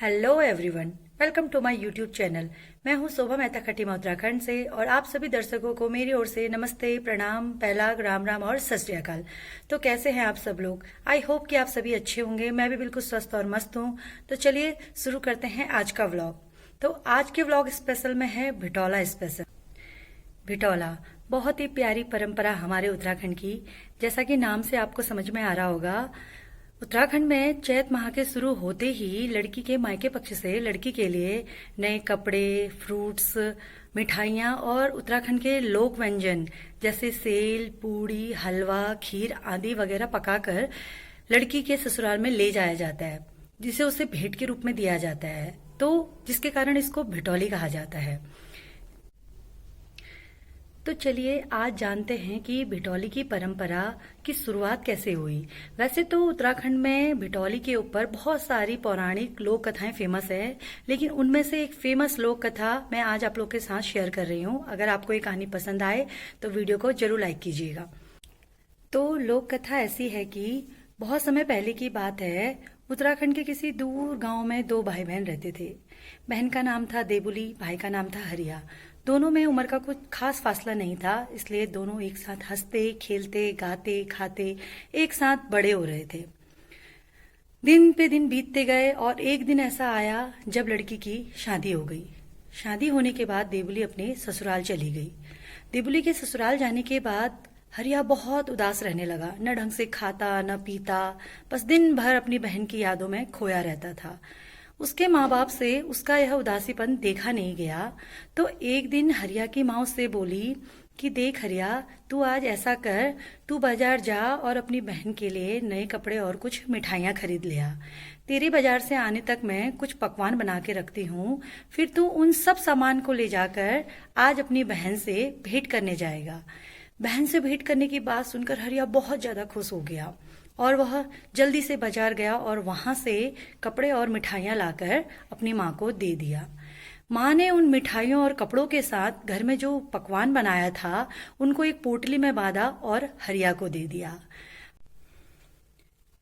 Hello everyone, welcome to my YouTube channel. मैं हूं शोभा मेहता खटीमा उत्तराखंड से और आप सभी दर्शकों को मेरी ओर से नमस्ते, प्रणाम, पहलाग, राम राम और सत श्री अकाल। तो कैसे हैं आप सब लोग? आई होप कि आप सभी अच्छे होंगे। मैं भी बिल्कुल स्वस्थ और मस्त हूं। तो चलिए शुरू करते हैं आज का व्लॉग। तो आज के व्लॉग स्पेशल में है भिटौला स्पेशल। भिटौला बहुत ही प्यारी परंपरा हमारे उत्तराखंड की। जैसा कि नाम से आपको समझ में आ रहा होगा, उत्तराखंड में चैत माह के शुरू होते ही लड़की के मायके पक्ष से लड़की के लिए नए कपड़े, फ्रूट्स, मिठाइयाँ और उत्तराखंड के लोक व्यंजन जैसे सेल, पूड़ी, हलवा, खीर आदि वगैरह पकाकर लड़की के ससुराल में ले जाया जाता है, जिसे उसे भेंट के रूप में दिया जाता है। तो जिसके कारण इसको भिटौली कहा जाता है। तो चलिए आज जानते हैं कि भिटौली की परंपरा की शुरुआत कैसे हुई। वैसे तो उत्तराखंड में भिटौली के ऊपर बहुत सारी पौराणिक लोक कथाएं फेमस है, लेकिन उनमें से एक फेमस लोक कथा मैं आज आप लोग के साथ शेयर कर रही हूँ। अगर आपको ये कहानी पसंद आए तो वीडियो को जरूर लाइक कीजिएगा। तो लोक कथा ऐसी है कि बहुत समय पहले की बात है, उत्तराखंड के किसी दूर गांव में दो भाई बहन रहते थे। बहन का नाम था देबुली, भाई का नाम था हरिया। दोनों में उम्र का कुछ खास फासला नहीं था, इसलिए दोनों एक साथ हंसते, खेलते, गाते, खाते एक साथ बड़े हो रहे थे। दिन पे दिन बीतते गए और एक दिन ऐसा आया जब लड़की की शादी हो गई। शादी होने के बाद देबुली अपने ससुराल चली गई। देबुली के ससुराल जाने के बाद हरिया बहुत उदास रहने लगा। न ढंग से खाता न पीता, बस दिन भर अपनी बहन की यादों में खोया रहता था। उसके माँ बाप से उसका यह उदासीपन देखा नहीं गया। तो एक दिन हरिया की माँ उससे बोली कि देख हरिया, तू आज ऐसा कर, तू बाजार जा और अपनी बहन के लिए नए कपड़े और कुछ मिठाइयाँ खरीद ले आ। तेरे बाजार से आने तक मैं कुछ पकवान बना के रखती हूँ, फिर तू उन सब सामान को ले जाकर आज अपनी बहन से भेंट करने जाएगा। बहन से भेंट करने की बात सुनकर हरिया बहुत ज्यादा खुश हो गया और वह जल्दी से बाजार गया और वहां से कपड़े और मिठाइयां लाकर अपनी माँ को दे दिया। माँ ने उन मिठाइयों और कपड़ों के साथ घर में जो पकवान बनाया था उनको एक पोटली में बांधा और हरिया को दे दिया।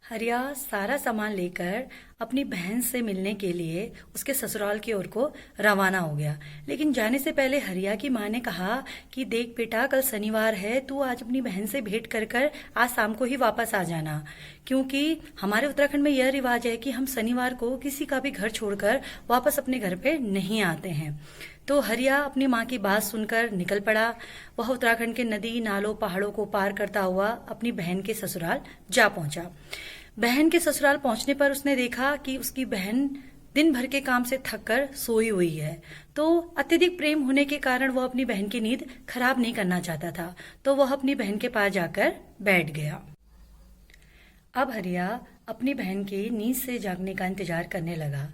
हरिया सारा सामान लेकर अपनी बहन से मिलने के लिए उसके ससुराल की ओर को रवाना हो गया। लेकिन जाने से पहले हरिया की माँ ने कहा कि देख बेटा, कल शनिवार है, तू आज अपनी बहन से भेंट कर कर आज शाम को ही वापस आ जाना, क्योंकि हमारे उत्तराखंड में यह रिवाज है कि हम शनिवार को किसी का भी घर छोड़कर वापस अपने घर पे नहीं आते हैं। तो हरिया अपनी माँ की बात सुनकर निकल पड़ा। वह उत्तराखंड के नदी, नालों, पहाड़ों को पार करता हुआ अपनी बहन के ससुराल जा पहुंचा। बहन के ससुराल पहुंचने पर उसने देखा कि उसकी बहन दिन भर के काम से थक कर सोई हुई है। तो अत्यधिक प्रेम होने के कारण वह अपनी बहन की नींद खराब नहीं करना चाहता था, तो वह अपनी बहन के पास जाकर बैठ गया। अब हरिया अपनी बहन के नींद से जागने का इंतजार करने लगा,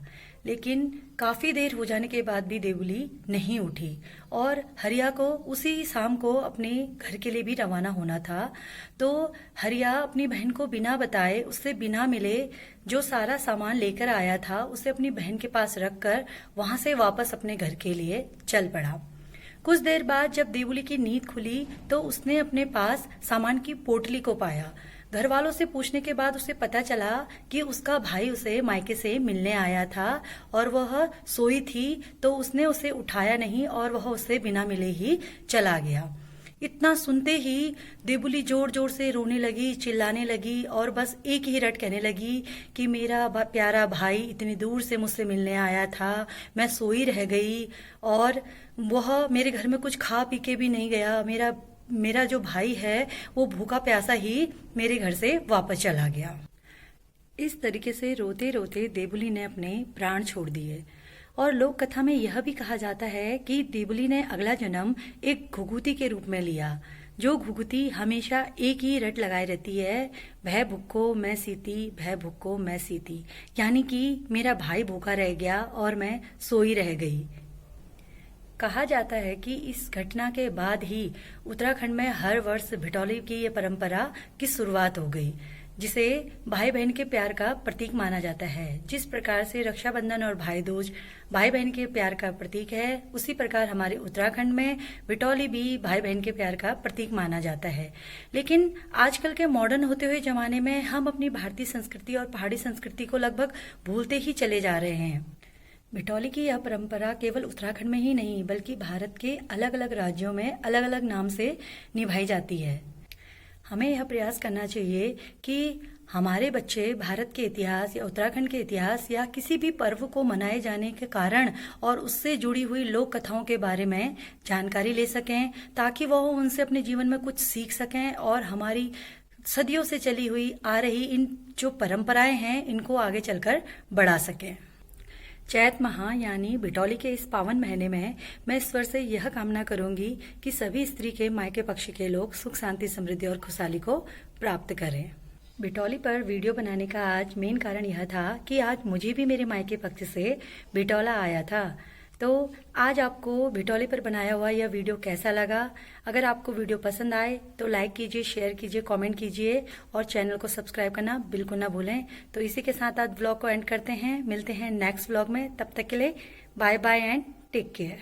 लेकिन काफी देर हो जाने के बाद भी देवुली नहीं उठी और हरिया को उसी शाम को अपने घर के लिए भी रवाना होना था। तो हरिया अपनी बहन को बिना बताए, उससे बिना मिले जो सारा सामान लेकर आया था उसे अपनी बहन के पास रखकर वहां से वापस अपने घर के लिए चल पड़ा। कुछ देर बाद जब देवुली की नींद खुली तो उसने अपने पास सामान की पोटली को पाया। घर वालों से पूछने के बाद उसे पता चला कि उसका भाई उसे मायके से मिलने आया था और वह सोई थी, तो उसने उसे उठाया नहीं और वह उसे बिना मिले ही चला गया। इतना सुनते ही देबुली जोर जोर से रोने लगी, चिल्लाने लगी और बस एक ही रट कहने लगी कि मेरा प्यारा भाई इतनी दूर से मुझसे मिलने आया था, मैं सोई रह गई और वह मेरे घर में कुछ खा पी के भी नहीं गया। मेरा जो भाई है वो भूखा प्यासा ही मेरे घर से वापस चला गया। इस तरीके से रोते रोते देबुली ने अपने प्राण छोड़ दिए। और लोक कथा में यह भी कहा जाता है कि देबुली ने अगला जन्म एक घुघुती के रूप में लिया। जो घुघुती हमेशा एक ही रट लगाए रहती है, भय भुक्को मैं सीती, भय भुक्को मैं सीती, यानी कि मेरा भाई भूखा रह गया और मैं सोई रह गई। कहा जाता है कि इस घटना के बाद ही उत्तराखंड में हर वर्ष भिटौली की ये परंपरा की शुरुआत हो गई, जिसे भाई बहन के प्यार का प्रतीक माना जाता है। जिस प्रकार से रक्षाबंधन और भाई दूज भाई बहन के प्यार का प्रतीक है, उसी प्रकार हमारे उत्तराखंड में भिटौली भी भाई बहन के प्यार का प्रतीक माना जाता है। लेकिन आजकल के मॉडर्न होते हुए जमाने में हम अपनी भारतीय संस्कृति और पहाड़ी संस्कृति को लगभग भूलते ही चले जा रहे हैं। बिटौली की यह परंपरा केवल उत्तराखंड में ही नहीं बल्कि भारत के अलग अलग राज्यों में अलग अलग नाम से निभाई जाती है। हमें यह प्रयास करना चाहिए कि हमारे बच्चे भारत के इतिहास या उत्तराखंड के इतिहास या किसी भी पर्व को मनाए जाने के कारण और उससे जुड़ी हुई लोक कथाओं के बारे में जानकारी ले सकें, ताकि वह उनसे अपने जीवन में कुछ सीख सकें और हमारी सदियों से चली हुई आ रही इन जो परंपराएं हैं इनको आगे चलकर बढ़ा सकें। चैत माह यानी बिटौली के इस पावन महीने में मैं ईश्वर से यह कामना करूंगी कि सभी स्त्री के मायके पक्ष के लोग सुख शांति समृद्धि और खुशहाली को प्राप्त करें। बिटौली पर वीडियो बनाने का आज मेन कारण यह था कि आज मुझे भी मेरे मायके पक्ष से बिटौला आया था। तो आज आपको बिटौली पर बनाया हुआ यह वीडियो कैसा लगा? अगर आपको वीडियो पसंद आए तो लाइक कीजिए, शेयर कीजिए, कमेंट कीजिए और चैनल को सब्सक्राइब करना बिल्कुल ना भूलें। तो इसी के साथ आज ब्लॉग को एंड करते हैं। मिलते हैं नेक्स्ट ब्लॉग में। तब तक के लिए bye bye and take care.